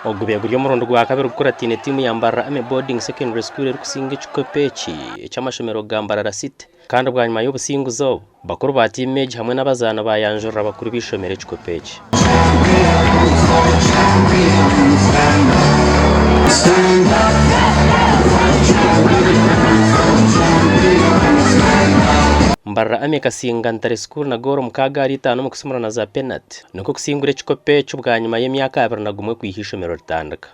ogubego ryo murondo gwa kabiri gukora tine timu yambara ame boarding secondary school eri kusinga ekikopeeki ekyamashomero Gambarara City kandi bwanyuma y'obusinguzo bakuru ba team hamwe n'abazana bayanjura bakuru bishomera ekikopeeki. Mbarra ame kasinga ntare school na goro mukaga ari 5 mu kusumura na za penalty nuko kusingura ekikopeeki bwanyuma y'emyaka 21 kwihishomero ritandaka.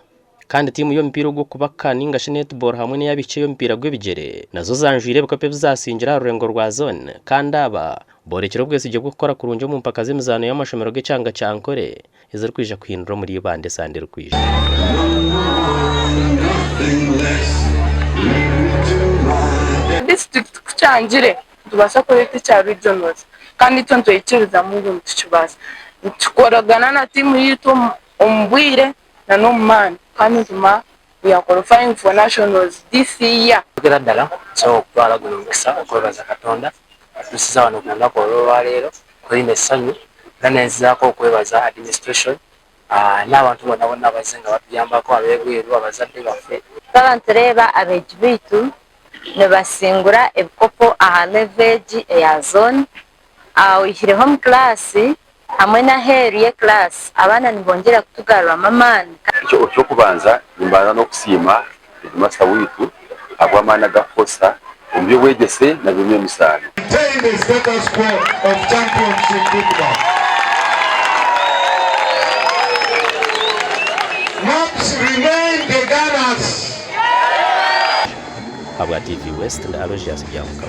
Kandi timu yo mpira gwo kubaka ninga netball hamwe n'yabice yo mpira gw'ebigere nazo zanjwire bukape bizasingira rurengo rwa zone kandi aba borekero bwese igiye gukora kurunje mu mpaka z'imizano y'amashomero g'ecanga cyankore izari kwija kwindura muri bande sandero kwija. District kucyangire tubasha kureta cya regionals kandi tonto yikiriza mu ngo tukibaza tukoragana na timu yitu umbwire na nomman kandi tuma we are qualifying for nationals this year. Kugira so kwala gulungisa okwebaza Katonda tusiza wano kunda ko lero kuri mesanyu nanenza ko kwebaza administration n'abantu bona bazenga batuyamba ko abegwiru abazadde bafe babantereba abeji bitu ne basingura ebikopo aha leverage ya zone ihire home class hamwe na heriye class abana nibongera kutugarura mamani cyo kubanza nimbaza no kusima master witu agwamana gakosa umbyo wegese na bimwe misana maintain the status quo of championship football. Must remain the Gunners. Abwa TV West na Aloysius Byamuka.